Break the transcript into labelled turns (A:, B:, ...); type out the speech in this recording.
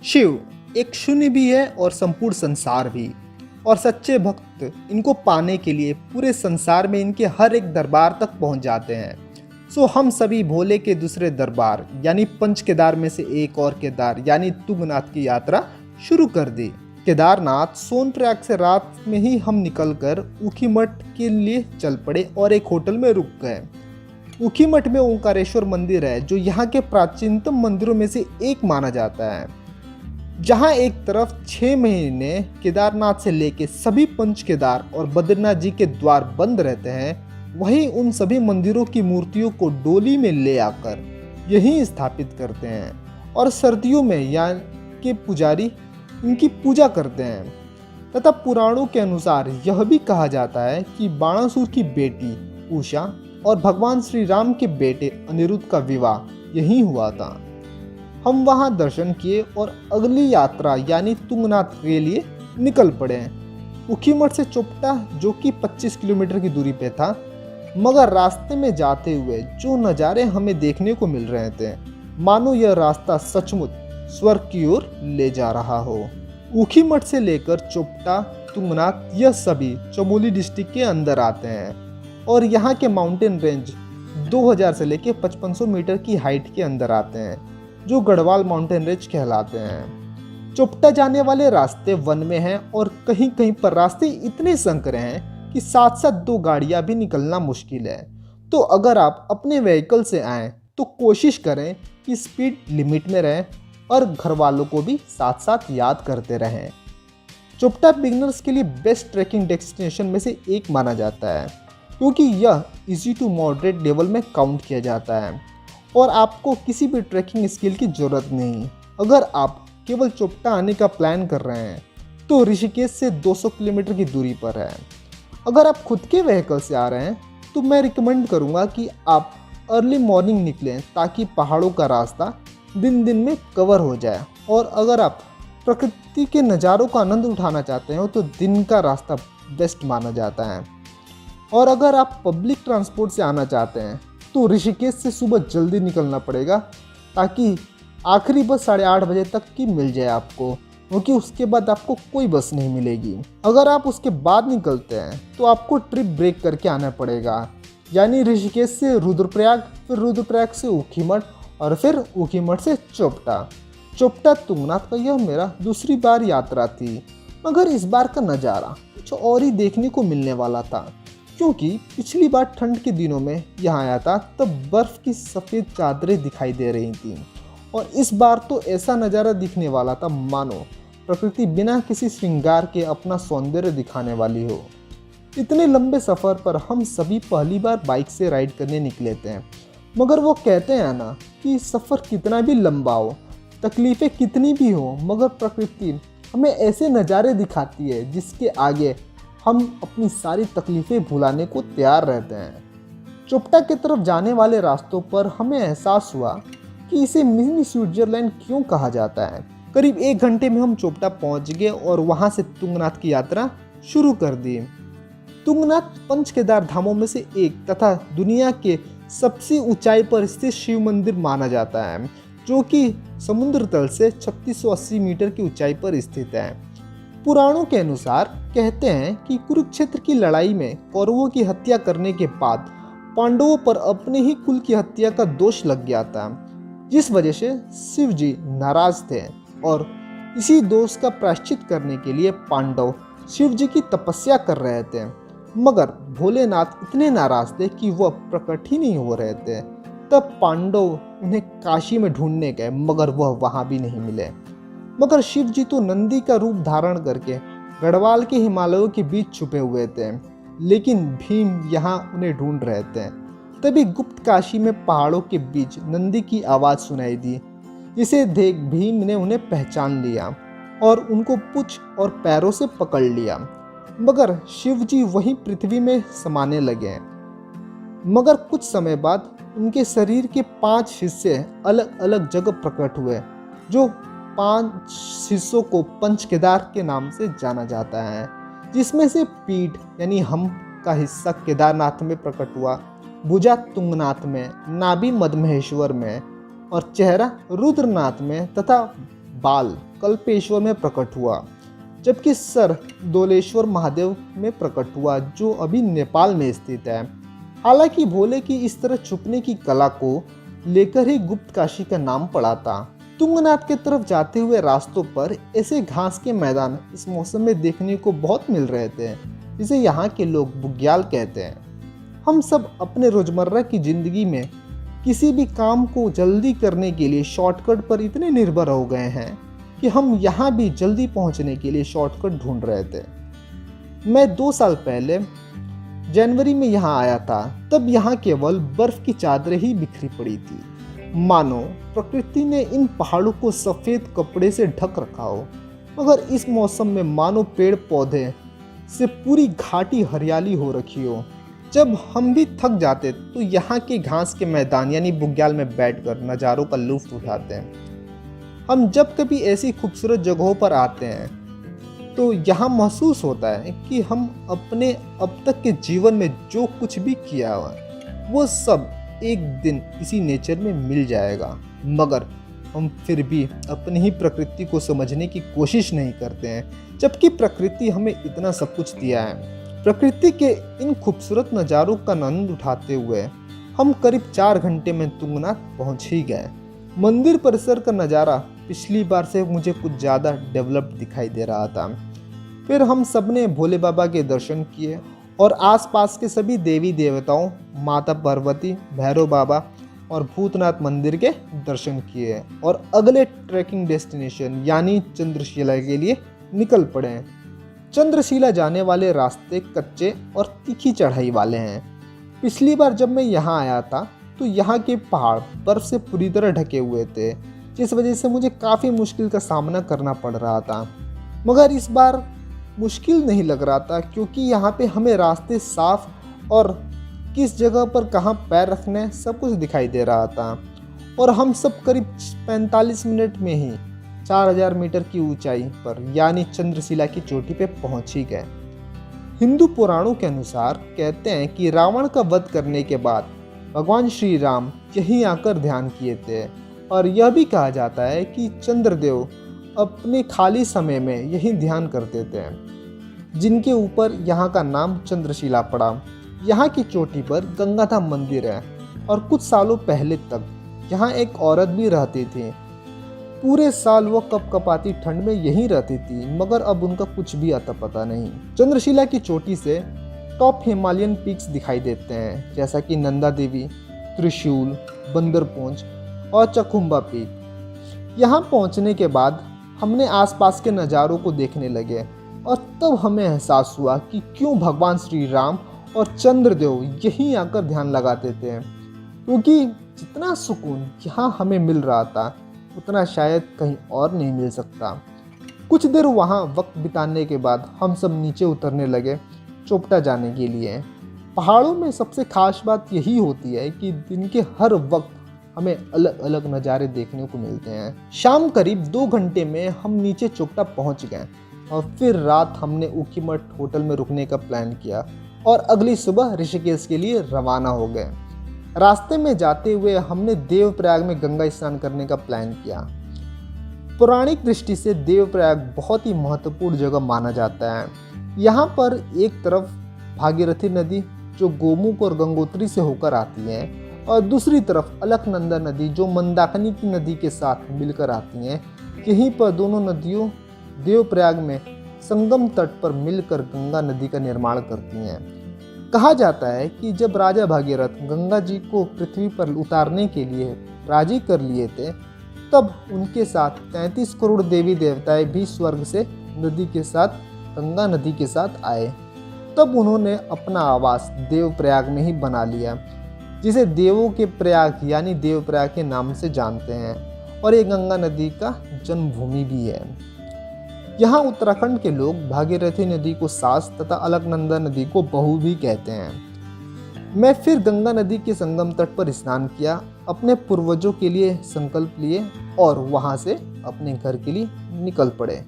A: शिव एक शून्य भी है और संपूर्ण संसार भी। और सच्चे भक्त इनको पाने के लिए पूरे संसार में इनके हर एक दरबार तक पहुंच जाते हैं। सो हम सभी भोले के दूसरे दरबार यानी पंच केदार में से एक और केदार यानी तुंगनाथ की यात्रा शुरू कर दी। केदारनाथ सोनप्रयाग से रात में ही हम निकलकर ऊखीमठ के लिए चल पड़े और एक होटल में रुक गए। ऊखीमठ में ओंकारेश्वर मंदिर है जो यहाँ के प्राचीनतम मंदिरों में से एक माना जाता है। जहाँ एक तरफ 6 महीने केदारनाथ से लेके सभी पंच केदार और बद्रीनाथ जी के द्वार बंद रहते हैं, वहीं उन सभी मंदिरों की मूर्तियों को डोली में ले आकर यहीं स्थापित करते हैं और सर्दियों में यहाँ के पुजारी इनकी पूजा करते हैं। तथा पुराणों के अनुसार यह भी कहा जाता है कि बाणासुर की बेटी उषा और भगवान श्री राम के बेटे अनिरुद्ध का विवाह यहीं हुआ था। हम वहां दर्शन किए और अगली यात्रा यानी तुंगनाथ के लिए निकल पड़े। ऊखीमठ से चोपटा जो कि 25 किलोमीटर की दूरी पे था, मगर रास्ते में जाते हुए जो नज़ारे हमें देखने को मिल रहे थे, मानो यह रास्ता सचमुच स्वर्ग की ओर ले जा रहा हो। ऊखीमठ से लेकर चोपटा, तुंगनाथ यह सभी चमोली डिस्ट्रिक्ट के अंदर आते हैं और यहाँ के माउंटेन रेंज 2000 से लेकर 5500 मीटर की हाइट के अंदर आते हैं, जो गढ़वाल माउंटेन रेंज कहलाते हैं। चोपटा जाने वाले रास्ते वन में हैं और कहीं कहीं पर रास्ते इतने संकरे हैं कि साथ साथ 2 गाड़ियां भी निकलना मुश्किल है। तो अगर आप अपने व्हीकल से आएँ तो कोशिश करें कि स्पीड लिमिट में रहें और घर वालों को भी साथ साथ याद करते रहें। चोपटा बिगनर्स के लिए बेस्ट ट्रैकिंग डेस्टिनेशन में से एक माना जाता है, क्योंकि यह इजी टू मॉडरेट लेवल में काउंट किया जाता है और आपको किसी भी ट्रैकिंग स्किल की ज़रूरत नहीं। अगर आप केवल चोपटा आने का प्लान कर रहे हैं तो ऋषिकेश से 200 किलोमीटर की दूरी पर है। अगर आप खुद के व्हीकल से आ रहे हैं तो मैं रिकमेंड करूंगा कि आप अर्ली मॉर्निंग निकलें, ताकि पहाड़ों का रास्ता दिन दिन में कवर हो जाए। और अगर आप प्रकृति के नज़ारों का आनंद उठाना चाहते हो तो दिन का रास्ता बेस्ट माना जाता है। और अगर आप पब्लिक ट्रांसपोर्ट से आना चाहते हैं तो ऋषिकेश से सुबह जल्दी निकलना पड़ेगा, ताकि आखिरी बस 8:30 बजे तक की मिल जाए आपको, क्योंकि उसके बाद आपको कोई बस नहीं मिलेगी। अगर आप उसके बाद निकलते हैं तो आपको ट्रिप ब्रेक करके आना पड़ेगा, यानी ऋषिकेश से रुद्रप्रयाग, फिर रुद्रप्रयाग से ऊखीमठ और फिर ऊखीमठ से चोपटा। चोपटा तुंगनाथ का यह मेरा दूसरी बार यात्रा थी, मगर इस बार का नज़ारा कुछ और ही देखने को मिलने वाला था, क्योंकि पिछली बार ठंड के दिनों में यहाँ आया था तब बर्फ़ की सफ़ेद चादरें दिखाई दे रही थी, और इस बार तो ऐसा नज़ारा दिखने वाला था मानो प्रकृति बिना किसी श्रृंगार के अपना सौंदर्य दिखाने वाली हो। इतने लंबे सफ़र पर हम सभी पहली बार बाइक से राइड करने निकले थे, मगर वो कहते हैं ना कि सफ़र कितना भी लंबा हो, तकलीफ़ें कितनी भी हो, मगर प्रकृति हमें ऐसे नज़ारे दिखाती है जिसके आगे हम अपनी सारी तकलीफ़ें भुलाने को तैयार रहते हैं। चोपटा की तरफ जाने वाले रास्तों पर हमें एहसास हुआ कि इसे मिनी स्विट्जरलैंड क्यों कहा जाता है। करीब 1 घंटे में हम चोपटा पहुंच गए और वहां से तुंगनाथ की यात्रा शुरू कर दी। तुंगनाथ पंच केदार धामों में से एक तथा दुनिया के सबसे ऊंचाई पर स्थित शिव मंदिर माना जाता है, जो कि समुद्र तल से 3680 मीटर की ऊंचाई पर स्थित है। पुराणों के अनुसार कहते हैं कि कुरुक्षेत्र की लड़ाई में कौरवों की हत्या करने के बाद पांडवों पर अपने ही कुल की हत्या का दोष लग गया था, जिस वजह से शिव जी नाराज थे और इसी दोष का प्रायश्चित करने के लिए पांडव शिव जी की तपस्या कर रहे थे। मगर भोलेनाथ इतने नाराज थे कि वह प्रकट ही नहीं हो रहे थे। तब पांडव उन्हें काशी में ढूंढने गए, मगर वह वहाँ भी नहीं मिले। मगर शिव जी तो नंदी का रूप धारण करके गढ़वाल के हिमालयों के बीच छुपे हुए थे, लेकिन भीम यहाँ उन्हें ढूंढ रहे थे। तभी गुप्त काशी में पहाड़ों के बीच नंदी की आवाज़ सुनाई दी, जिसे देख भीम ने उन्हें पहचान लिया और उनको पूंछ और पैरों से पकड़ लिया। मगर शिव जी वहीं पृथ्वी में समाने लगे। मगर कुछ समय बाद उनके शरीर के 5 हिस्से अलग अलग जगह प्रकट हुए, जो 5 हिस्सों को पंच केदार के नाम से जाना जाता है, जिसमें से पीठ यानी हम का हिस्सा केदारनाथ में प्रकट हुआ, भुजा तुंगनाथ में, नाभि मदमहेश्वर में और चेहरा रुद्रनाथ में तथा बाल कल्पेश्वर में प्रकट हुआ, जबकि सर दोलेश्वर महादेव में प्रकट हुआ, जो अभी नेपाल में स्थित है। हालांकि भोले की इस तरह छुपने की कला को लेकर ही गुप्त काशी का नाम पड़ा था। तुंगनाथ की तरफ जाते हुए रास्तों पर ऐसे घास के मैदान इस मौसम में देखने को बहुत मिल रहे थे, जिसे यहाँ के लोग बुग्याल कहते हैं। हम सब अपने रोजमर्रा की जिंदगी में किसी भी काम को जल्दी करने के लिए शॉर्टकट पर इतने निर्भर हो गए हैं कि हम यहाँ भी जल्दी पहुँचने के लिए शॉर्टकट ढूंढ रहे थे। मैं 2 साल पहले जनवरी में यहाँ आया था, तब यहाँ केवल बर्फ की चादरें ही बिखरी पड़ी थी, मानो प्रकृति ने इन पहाड़ों को सफ़ेद कपड़े से ढक रखा हो। मगर इस मौसम में मानो पेड़ पौधे से पूरी घाटी हरियाली हो रखी हो। जब हम भी थक जाते तो यहाँ के घास के मैदान यानी बुग्याल में बैठकर नज़ारों का लुत्फ उठाते हैं। हम जब कभी ऐसी खूबसूरत जगहों पर आते हैं तो यहाँ महसूस होता है कि हम अपने अब तक के जीवन में जो कुछ भी किया हुआ वो सब एक दिन इसी नेचर में मिल जाएगा। मगर हम फिर भी अपनी ही प्रकृति को समझने की कोशिश नहीं करते हैं, जबकि प्रकृति हमें इतना सब कुछ दिया है। प्रकृति के इन खूबसूरत नज़ारों का आनंद उठाते हुए हम करीब 4 घंटे में तुंगनाथ पहुंच ही गए। मंदिर परिसर का नज़ारा पिछली बार से मुझे कुछ ज़्यादा डेवलप्ड दिखाई दे रहा था। फिर हम सब ने भोले बाबा के दर्शन किए और आसपास के सभी देवी देवताओं, माता पार्वती, भैरव बाबा और भूतनाथ मंदिर के दर्शन किए और अगले ट्रैकिंग डेस्टिनेशन यानी चंद्रशिला के लिए निकल पड़े। चंद्रशिला जाने वाले रास्ते कच्चे और तीखी चढ़ाई वाले हैं। पिछली बार जब मैं यहाँ आया था तो यहाँ के पहाड़ बर्फ से पूरी तरह ढके हुए थे, जिस वजह से मुझे काफ़ी मुश्किल का सामना करना पड़ रहा था। मगर इस बार मुश्किल नहीं लग रहा था, क्योंकि यहाँ पे हमें रास्ते साफ और किस जगह पर कहाँ पैर रखने सब कुछ दिखाई दे रहा था। और हम सब करीब 45 मिनट में ही 4000 मीटर की ऊंचाई पर यानी चंद्रशिला की चोटी पे पहुंच ही गए। हिंदू पुराणों के अनुसार कहते हैं कि रावण का वध करने के बाद भगवान श्री राम यहीं आकर ध्यान किए थे, और यह भी कहा जाता है कि चंद्रदेव अपने खाली समय में यही ध्यान करते थे, जिनके ऊपर यहाँ का नाम चंद्रशिला पड़ा। यहाँ की चोटी पर गंगाधाम मंदिर है और कुछ सालों पहले तक यहाँ एक औरत भी रहती थी। पूरे साल वो कपकपाती ठंड में यहीं रहती थी, मगर अब उनका कुछ भी आता पता नहीं। चंद्रशिला की चोटी से टॉप हिमालयन पीक्स दिखाई देते हैं, जैसा कि नंदा देवी, त्रिशूल, बंदरपोंच और चकुम्बा पीक। यहाँ पहुँचने के बाद हमने आसपास के नज़ारों को देखने लगे और तब हमें एहसास हुआ कि क्यों भगवान श्री राम और चंद्रदेव यहीं आकर ध्यान लगाते थे, क्योंकि जितना सुकून यहाँ हमें मिल रहा था उतना शायद कहीं और नहीं मिल सकता। कुछ देर वहाँ वक्त बिताने के बाद हम सब नीचे उतरने लगे चोपटा जाने के लिए। पहाड़ों में सबसे खास बात यही होती है कि दिन के हर वक्त हमें अलग अलग नज़ारे देखने को मिलते हैं। शाम करीब 2 घंटे में हम नीचे चोपटा पहुंच गए और फिर रात हमने ऊखीमठ होटल में रुकने का प्लान किया और अगली सुबह ऋषिकेश के लिए रवाना हो गए। रास्ते में जाते हुए हमने देवप्रयाग में गंगा स्नान करने का प्लान किया। पौराणिक दृष्टि से देवप्रयाग बहुत ही महत्वपूर्ण जगह माना जाता है। यहाँ पर एक तरफ भागीरथी नदी जो गोमुख और गंगोत्री से होकर आती है, और दूसरी तरफ अलकनंदा नदी जो मंदाकिनी की नदी के साथ मिलकर आती हैं। यहीं पर दोनों नदियों देवप्रयाग में संगम तट पर मिलकर गंगा नदी का निर्माण करती हैं। कहा जाता है कि जब राजा भागीरथ गंगा जी को पृथ्वी पर उतारने के लिए राजी कर लिए थे, तब उनके साथ 33 करोड़ देवी देवताएं भी स्वर्ग से नदी के साथ गंगा नदी के साथ आए। तब उन्होंने अपना आवास देवप्रयाग में ही बना लिया, जिसे देवों के प्रयाग यानी देवप्रयाग के नाम से जानते हैं, और ये गंगा नदी का जन्मभूमि भी है। यहाँ उत्तराखंड के लोग भागीरथी नदी को सास तथा अलकनंदा नदी को बहू भी कहते हैं। मैं फिर गंगा नदी के संगम तट पर स्नान किया, अपने पूर्वजों के लिए संकल्प लिए और वहाँ से अपने घर के लिए निकल पड़े।